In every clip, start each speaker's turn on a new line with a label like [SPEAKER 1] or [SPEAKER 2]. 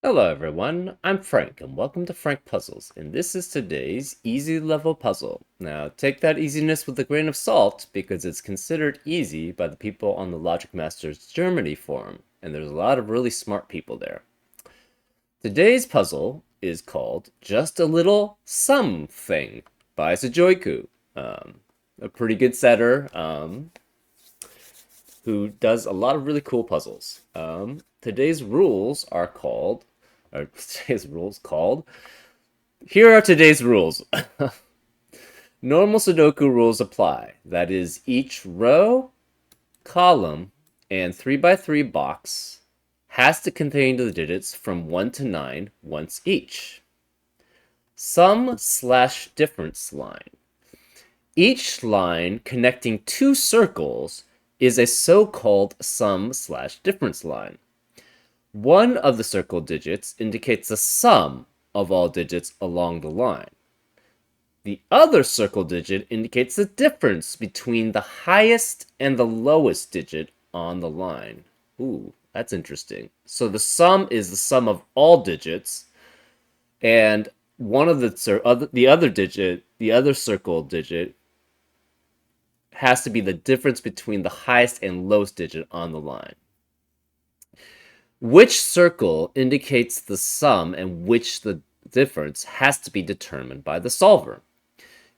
[SPEAKER 1] Hello everyone, I'm Frank and welcome to Frank Puzzles, and this is today's easy level puzzle. Now take that easiness with a grain of salt because it's considered easy by the people on the Logic Masters Germany forum, and there's a lot of really smart people there. Today's puzzle is called Just a Little Something by Sudoku, a pretty good setter who does a lot of really cool puzzles. Today's rules are called, or today's rules called, here are today's rules. Normal Sudoku rules apply. That is, each row, column, and 3x3 box has to contain the digits from 1 to 9 once each. Sum/difference line. Each line connecting two circles is a so-called sum/difference line. One of the circle digits indicates the sum of all digits along the line. The other circle digit indicates the difference between the highest and the lowest digit on the line. Ooh, that's interesting. So the sum is the sum of all digits, and one of the other circle digit has to be the difference between the highest and lowest digit on the line. Which circle indicates the sum and which the difference has to be determined by the solver.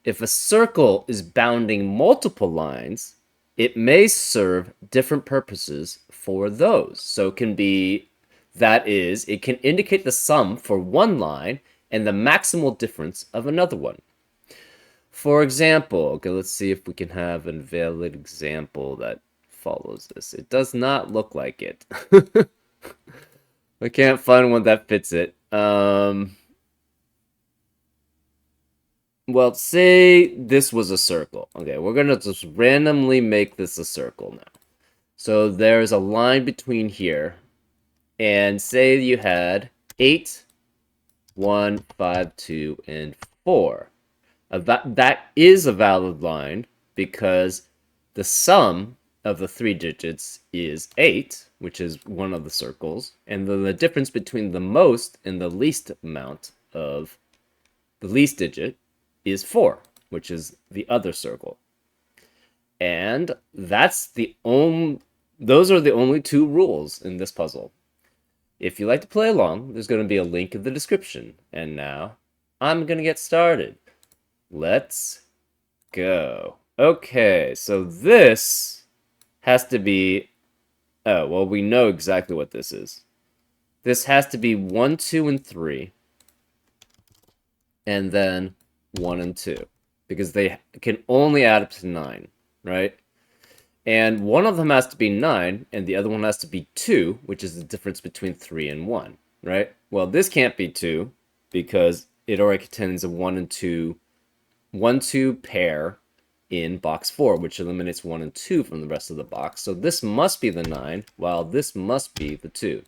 [SPEAKER 1] If a circle is bounding multiple lines, it may serve different purposes for those. So it can be, that is, it can indicate the sum for one line and the maximal difference of another one. For example, okay, let's see if we can have a valid example that follows this. It does not look like it. I can't find one that fits it. Well, say this was a circle. Okay, we're gonna just randomly make this a circle now. So there's a line between here, and say you had 8, 1, 5, 2, and 4. That is a valid line because the sum of the three digits is 8, which is one of the circles, and then the difference between the most and the least amount of the least digit is 4, which is the other circle. And those are the only two rules in this puzzle. If you like to play along, there's going to be a link in the description. And now, I'm going to get started. Let's go. Okay, so this has to be... Oh, well, we know exactly what this is. This has to be 1, 2, and 3. And then 1 and 2. Because they can only add up to 9, right? And one of them has to be 9, and the other one has to be 2, which is the difference between 3 and 1, right? Well, this can't be 2, because it already contains a 1 and 2 1-2 pair in box 4, which eliminates 1 and 2 from the rest of the box. So this must be the 9, while this must be the 2.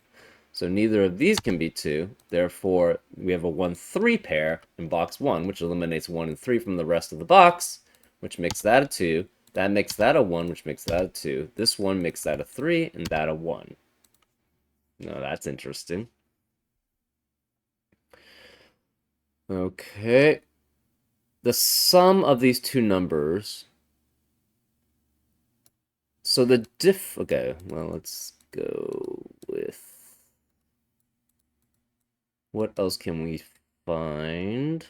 [SPEAKER 1] So neither of these can be 2. Therefore, we have a 1-3 pair in box 1, which eliminates 1 and 3 from the rest of the box, which makes that a 2. That makes that a 1, which makes that a 2. This one makes that a 3, and that a 1. Now that's interesting. Okay. The sum of these two numbers. So the okay, well, let's go with... What else can we find?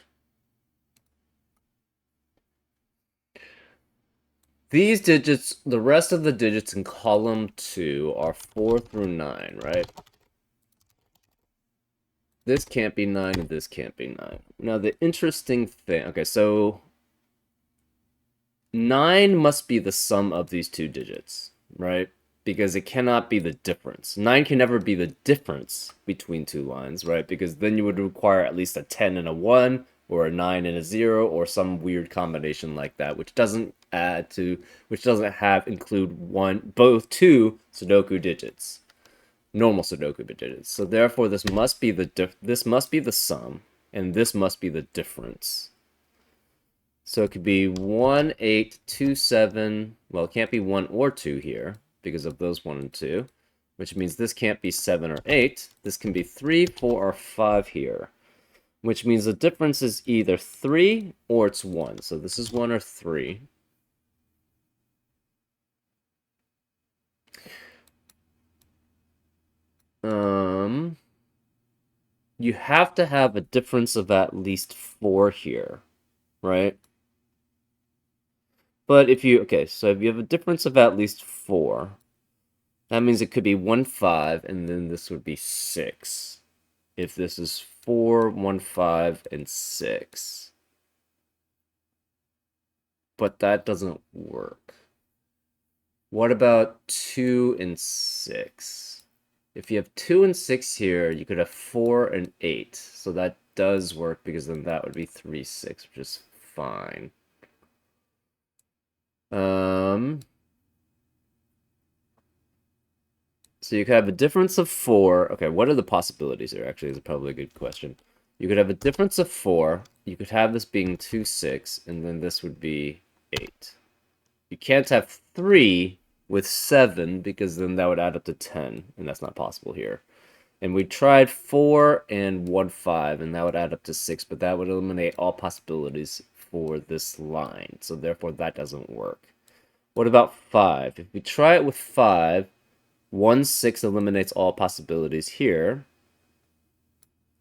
[SPEAKER 1] These digits, the rest of the digits in column 2 are 4 through 9, right? This can't be 9, and this can't be 9. Now, the interesting thing... Okay, so 9 must be the sum of these two digits, right? Because it cannot be the difference. 9 can never be the difference between two lines, right? Because then you would require at least a 10 and a 1, or a 9 and a 0, or some weird combination like that, which doesn't include both two Sudoku digits. Normal Sudoku digits. So therefore, this must be the sum, and this must be the difference. So it could be 1, 8, 2, 7. Well, it can't be 1 or 2 here because of those 1 and 2. which means this can't be 7 or 8. This can be 3, 4, or 5 here, which means the difference is either 3 or it's 1. So this is 1 or 3. You have to have a difference of at least 4 here, right? But if you, okay, so if you have a difference of at least 4, that means it could be 1, 5, and then this would be 6. If this is 4, 1, 5, and 6. But that doesn't work. What about 2 and 6? If you have 2 and 6 here, you could have 4 and 8. So that does work because then that would be 3, 6, which is fine. So you could have a difference of 4. Okay, what are the possibilities here? Actually, is probably a good question. You could have a difference of 4. You could have this being 2, 6, and then this would be 8. You can't have 3 with 7 because then that would add up to 10, and that's not possible here. And we tried 4 and 1, 5, and that would add up to 6, but that would eliminate all possibilities for this line, so therefore that doesn't work. What about 5? If we try it with 5, 1, 6 eliminates all possibilities here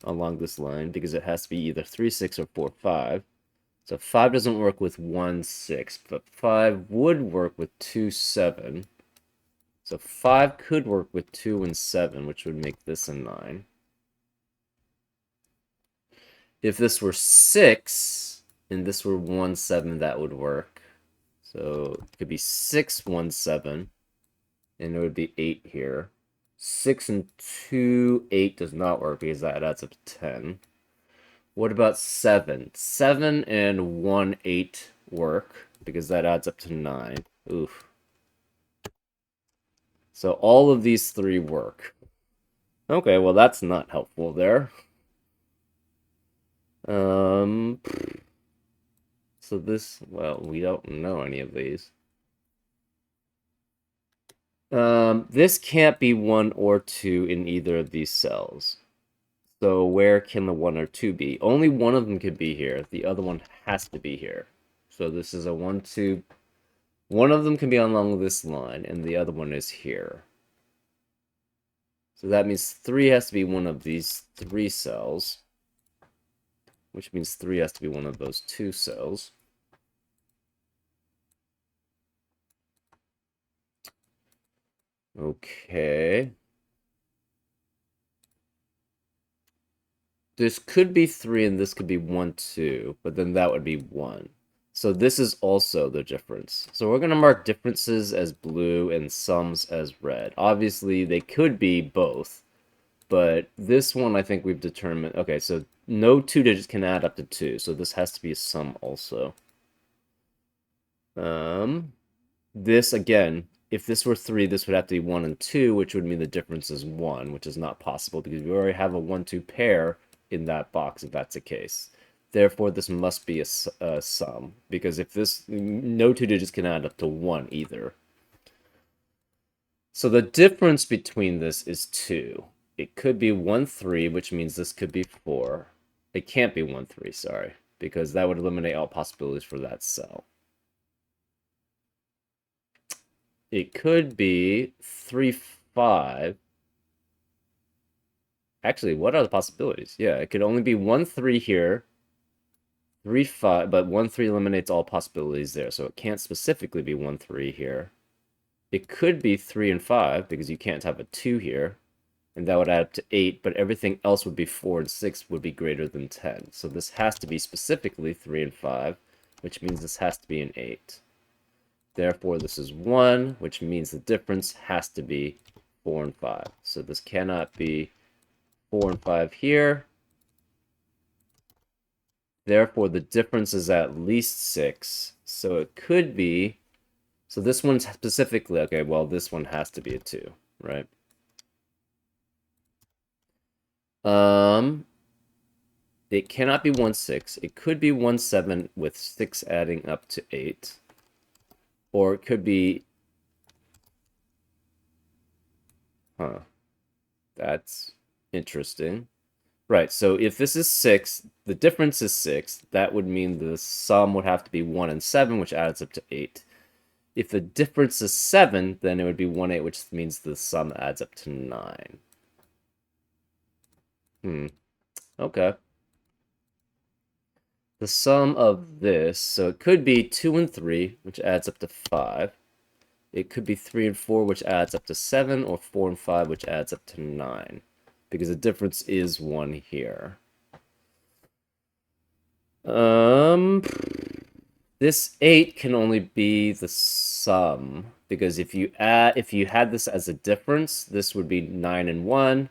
[SPEAKER 1] along this line because it has to be either 3, 6, or 4, 5. So 5 doesn't work with 1, 6, but 5 would work with 2, 7. So 5 could work with 2 and 7, which would make this a 9. If this were 6 and this were 1, 7, that would work. So it could be 6, 1, 7. And it would be 8 here. 6 and 2, 8 does not work because that adds up to 10. What about 7? 7 and 1, 8 work because that adds up to 9. Oof. So all of these 3 work. Okay, well that's not helpful there. So this, well, we don't know any of these. This can't be 1 or 2 in either of these cells. So where can the 1 or 2 be? Only one of them could be here. The other one has to be here. So this is a 1, 2. One of them can be along this line, and the other one is here. So that means 3 has to be one of these 3 cells, which means 3 has to be one of those 2 cells. Okay. This could be 3 and this could be 1, 2, but then that would be 1. So this is also the difference. So we're going to mark differences as blue and sums as red. Obviously, they could be both, but this one I think we've determined. Okay, so no 2 digits can add up to 2, so this has to be a sum also. This, again, if this were 3, this would have to be 1 and 2, which would mean the difference is 1, which is not possible because we already have a 1, 2 pair in that box if that's the case. Therefore, this must be a sum because if this, no 2 digits can add up to 1 either. So the difference between this is 2. It could be 1, 3, which means this could be 4. It can't be 1, 3, sorry, because that would eliminate all possibilities for that cell. It could be 3, 5. Actually, what are the possibilities? Yeah, it could only be 1, 3 here, 3, 5, but 1, 3 eliminates all possibilities there, so it can't specifically be 1, 3 here. It could be 3 and 5, because you can't have a 2 here, and that would add up to 8, but everything else would be 4 and 6 would be greater than 10. So this has to be specifically 3 and 5, which means this has to be an 8. Therefore, this is 1, which means the difference has to be 4 and 5. So this cannot be 4 and 5 here. Therefore, the difference is at least 6. So it could be... So this one specifically... Okay, well, this one has to be a 2, right? It cannot be 1, 6. It could be 1, 7 with 6 adding up to 8. Or it could be Huh. That's interesting. Right, so if this is 6, the difference is 6. That would mean the sum would have to be 1 and 7, which adds up to 8. If the difference is 7, then it would be 1, 8, which means the sum adds up to 9. Okay. The sum of this, so it could be 2 and 3, which adds up to 5. It could be 3 and 4, which adds up to 7, or 4 and 5, which adds up to 9. Because the difference is 1 here. This 8 can only be the sum. Because if you had this as a difference, this would be 9 and 1,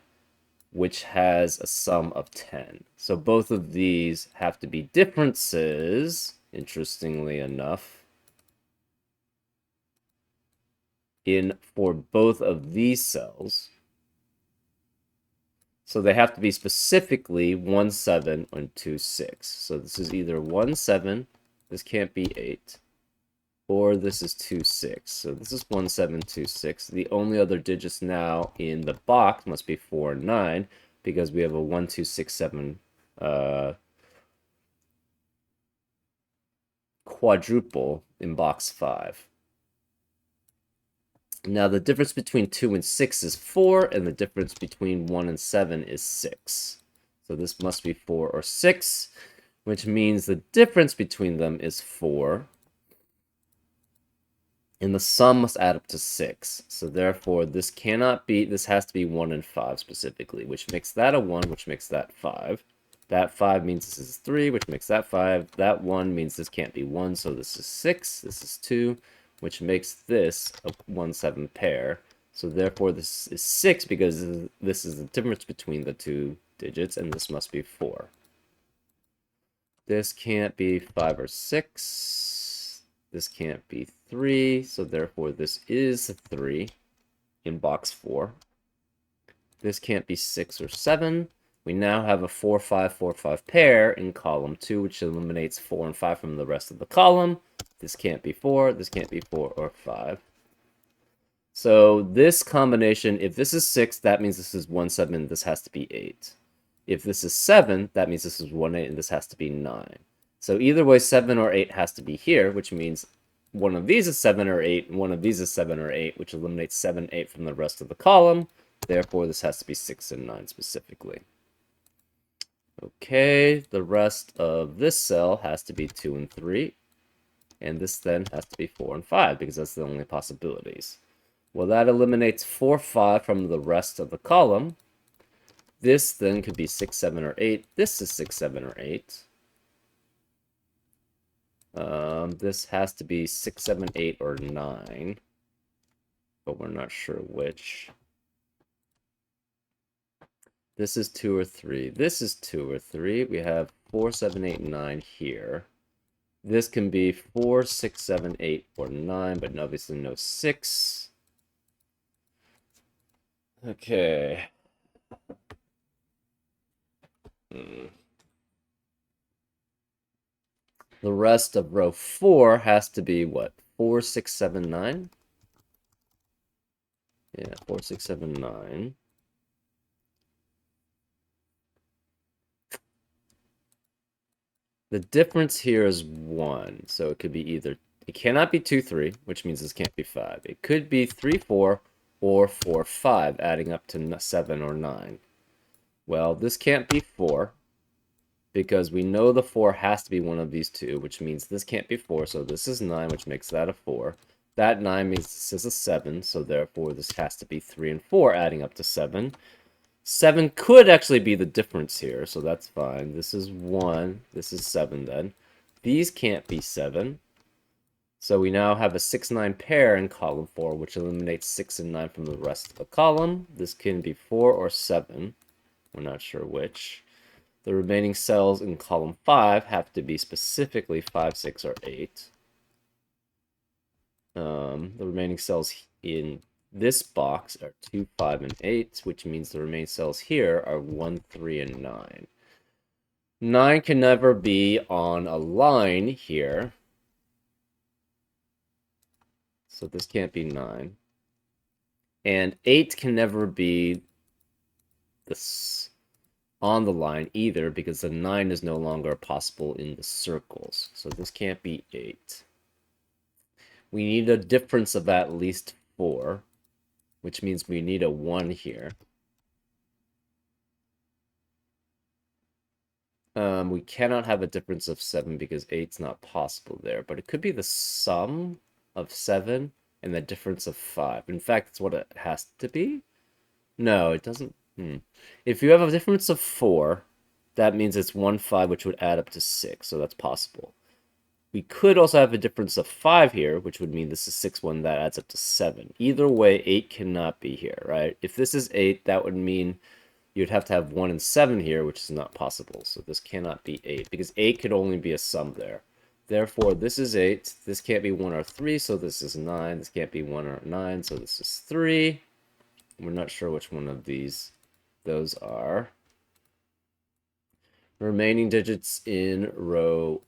[SPEAKER 1] which has a sum of 10. So both of these have to be differences, interestingly enough, for both of these cells. So they have to be specifically 1, 7, and 2, 6. So this is either 1, 7, this can't be 8, or this is 2, 6. So this is 1, 7, 2, 6. The only other digits now in the box must be 4 and 9, because we have a 1, 2, 6, 7 quadruple in box 5. Now the difference between 2 and 6 is 4, and the difference between 1 and 7 is 6. So this must be 4 or 6, which means the difference between them is 4. And the sum must add up to 6. So therefore, this has to be 1 and 5 specifically, which makes that a 1, which makes that 5. That 5 means this is 3, which makes that 5. That 1 means this can't be 1, so this is 6. This is 2, which makes this a 1, 7 pair. So therefore, this is 6 because this is the difference between the two digits, and this must be 4. This can't be 5 or 6. This can't be 3, so therefore this is 3 in box 4. This can't be 6 or 7. We now have a 4, 5, 4, 5 pair in column 2, which eliminates 4 and 5 from the rest of the column. This can't be 4, this can't be 4 or 5. So this combination, if this is 6, that means this is 1, 7, this has to be 8. If this is 7, that means this is 1, 8, and this has to be 9. So either way, 7 or 8 has to be here, which means one of these is 7 or 8, and one of these is 7 or 8, which eliminates 7, 8 from the rest of the column. Therefore, this has to be 6 and 9 specifically. Okay, the rest of this cell has to be 2 and 3. And this then has to be 4 and 5, because that's the only possibilities. Well, that eliminates 4, 5 from the rest of the column. This then could be 6, 7, or 8. This is 6, 7, or 8. This has to be 6, 7, 8, or 9. But we're not sure which. This is 2 or 3. This is 2 or 3. We have 4, 7, 8, 9 here. This can be 4, 6, 7, 8, or 9, but obviously no 6. Okay. The rest of row 4 has to be what? 4, 6, 7, 9? Yeah, 4, 6, 7, 9. The difference here is 1, so it could be either, it cannot be 2, 3, which means this can't be 5. It could be 3, 4, or 4, 5, adding up to 7 or 9. Well, this can't be 4, because we know the 4 has to be one of these two, which means this can't be 4, so this is 9, which makes that a 4. That 9 means this is a 7, so therefore this has to be 3 and 4, adding up to 7. 7 could actually be the difference here, so that's fine. This is 1, this is 7 then. These can't be 7. So we now have a 6, 9 pair in column 4, which eliminates 6 and 9 from the rest of the column. This can be 4 or 7. We're not sure which. The remaining cells in column 5 have to be specifically 5, 6, or 8. The remaining cells in this box are 2, 5, and 8, which means the remaining cells here are 1, 3, and 9. 9 can never be on a line here. So this can't be 9. And 8 can never be this on the line either because the 9 is no longer possible in the circles. So this can't be 8. We need a difference of at least 4, which means we need a 1 here. We cannot have a difference of 7 because 8's not possible there, but it could be the sum of 7 and the difference of 5. In fact, it's what it has to be. No, it doesn't. If you have a difference of 4, that means it's 1, 5, which would add up to 6, so that's possible. We could also have a difference of 5 here, which would mean this is 6, 1, that adds up to 7. Either way, 8 cannot be here, right? If this is 8, that would mean you'd have to have 1 and 7 here, which is not possible. So this cannot be 8, because 8 could only be a sum there. Therefore, this is 8. This can't be 1 or 3, so this is 9. This can't be 1 or 9, so this is 3. We're not sure which one of those are. Remaining digits in row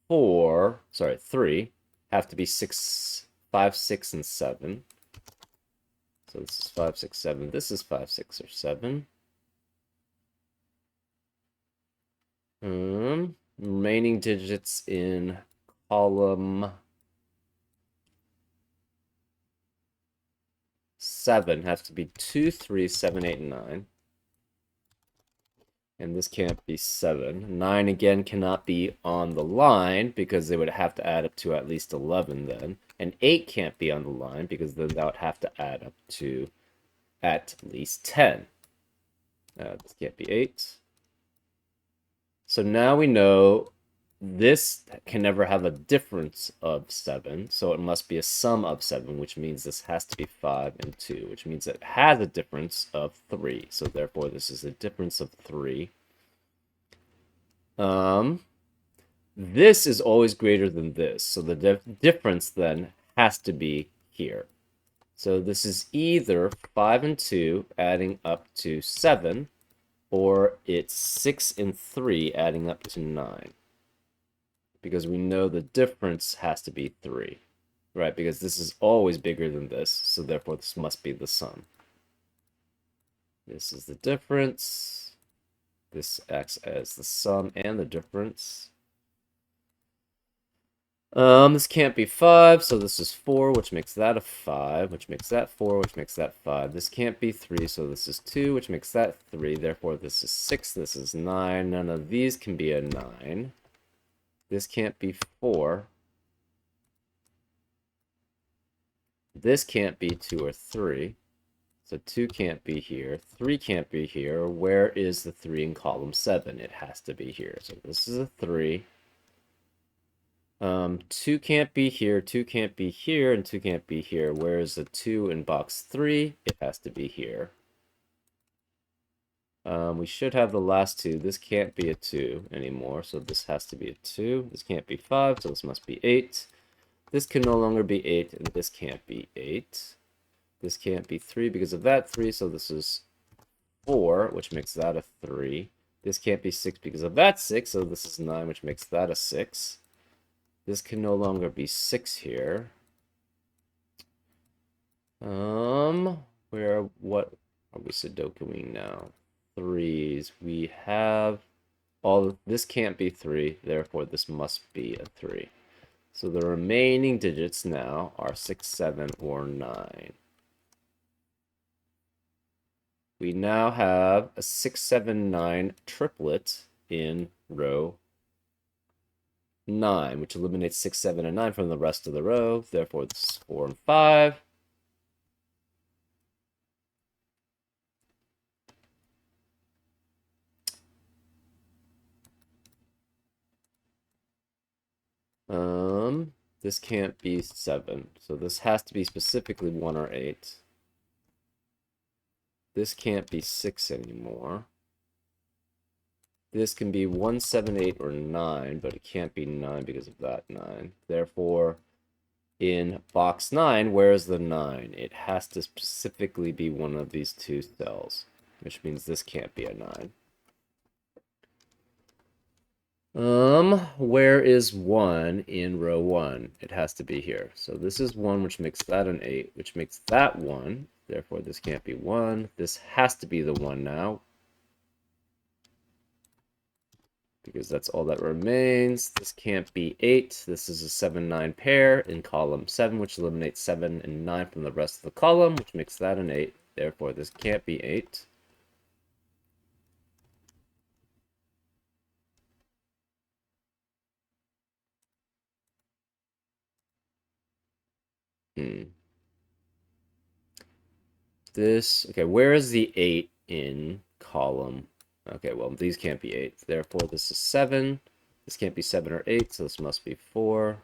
[SPEAKER 1] 3, have to be 6, 5, 6, and 7. So this is 5, 6, 7. This is 5, 6, or 7. Remaining digits in column 7 have to be 2, 3, 7, 8, and 9. And this can't be 7. 9 again cannot be on the line because they would have to add up to at least 11 then. And 8 can't be on the line because then that would have to add up to at least 10. This can't be 8. So now we know this can never have a difference of 7, so it must be a sum of 7, which means this has to be 5 and 2, which means it has a difference of 3. So therefore, this is a difference of 3. This is always greater than this, so the difference then has to be here. So this is either 5 and 2 adding up to 7, or it's 6 and 3 adding up to 9. Because we know the difference has to be 3, right? Because this is always bigger than this, so therefore this must be the sum. This is the difference. This acts as the sum and the difference. This can't be 5, so this is 4, which makes that a 5, which makes that 4, which makes that 5. This can't be 3, so this is 2, which makes that 3. Therefore, this is 6, this is 9. None of these can be a 9. This can't be 4. This can't be 2 or 3. So 2 can't be here. 3 can't be here. Where is the 3 in column 7? It has to be here. So this is a 3. 2 can't be here, 2 can't be here, and 2 can't be here. Where is the 2 in box 3? It has to be here. We should have the last 2. This can't be a 2 anymore, so this has to be a 2. This can't be 5, so this must be 8. This can no longer be 8, and this can't be 8. This can't be 3 because of that 3, so this is 4, which makes that a 3. This can't be 6 because of that 6, so this is 9, which makes that a 6. This can no longer be 6 here. What are we Sudokuing now? 3s. We have this can't be 3, therefore this must be a 3. So the remaining digits now are 6, 7, or 9. We now have a 6, 7, 9 triplet in row 9, which eliminates 6, 7, and 9 from the rest of the row. Therefore, this is 4 and 5. This can't be 7, so this has to be specifically 1 or 8. This can't be 6 anymore. This can be 1, 7, 8, or 9, but it can't be 9 because of that 9. Therefore, in box 9, where is the 9? It has to specifically be one of these 2 cells, which means this can't be a 9. Where is 1 in row 1? It has to be here. So this is 1, which makes that an 8, which makes that 1. Therefore, this can't be 1. This has to be the 1 now, because that's all that remains. This can't be 8. This is a 7-9 pair in column 7, which eliminates 7 and 9 from the rest of the column, which makes that an 8. Therefore, this can't be 8. This, okay, where is the 8 in column? Okay, well, these can't be 8. Therefore, this is 7. This can't be 7 or 8, so this must be 4.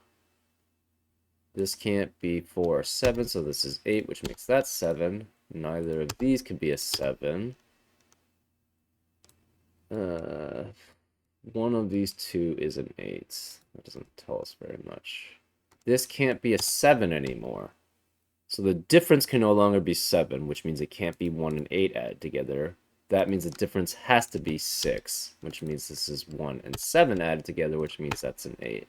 [SPEAKER 1] This can't be 4 or 7, so this is 8, which makes that 7. Neither of these can be a 7. One of these two is an 8. That doesn't tell us very much. This can't be a 7 anymore. So the difference can no longer be 7, which means it can't be 1 and 8 added together. That means the difference has to be 6, which means this is 1 and 7 added together, which means that's an 8.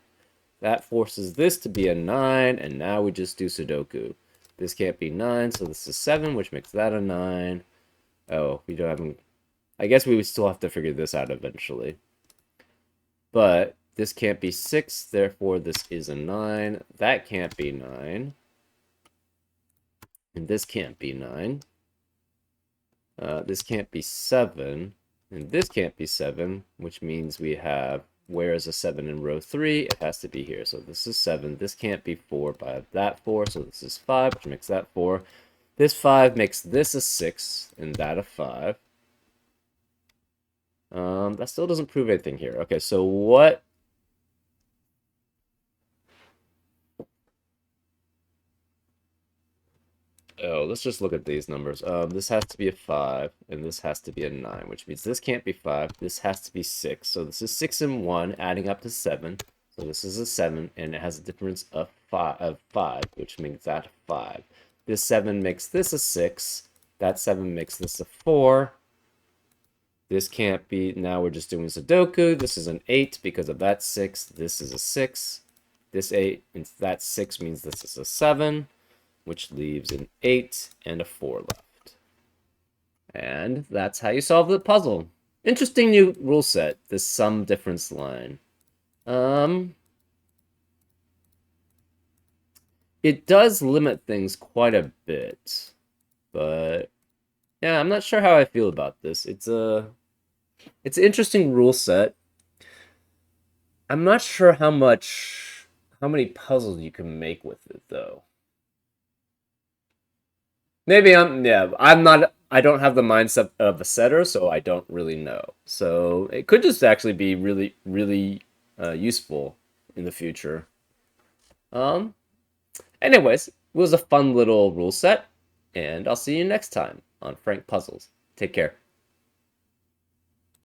[SPEAKER 1] That forces this to be a 9, and now we just do Sudoku. This can't be 9, so this is 7, which makes that a 9. Oh, we don't have... I guess we would still have to figure this out eventually. But this can't be 6, therefore this is a 9. That can't be 9. And this can't be 9. This can't be 7. And this can't be 7, which means we have, where is a 7 in row 3? It has to be here. So this is 7. This can't be 4 by that 4, so this is 5, which makes that 4. This 5 makes this a 6, and that a 5. That still doesn't prove anything here. Okay, so what... Oh, let's just look at these numbers. This has to be a 5, and this has to be a 9, which means this can't be 5. This has to be 6. So this is 6 and 1, adding up to 7. So this is a 7, and it has a difference of 5, which makes that a 5. This 7 makes this a 6. That 7 makes this a 4. This can't be... Now we're just doing Sudoku. This is an 8 because of that 6. This is a 6. This 8 and that 6 means this is a 7, which leaves an 8 and a 4 left. And that's how you solve the puzzle. Interesting new rule set, this sum difference line. It does limit things quite a bit, but yeah, I'm not sure how I feel about this. It's an interesting rule set. I'm not sure how many puzzles you can make with it though. Maybe I don't have the mindset of a setter, so I don't really know. So it could just actually be really, really useful in the future. Anyways, it was a fun little rule set, and I'll see you next time on Frank Puzzles. Take care.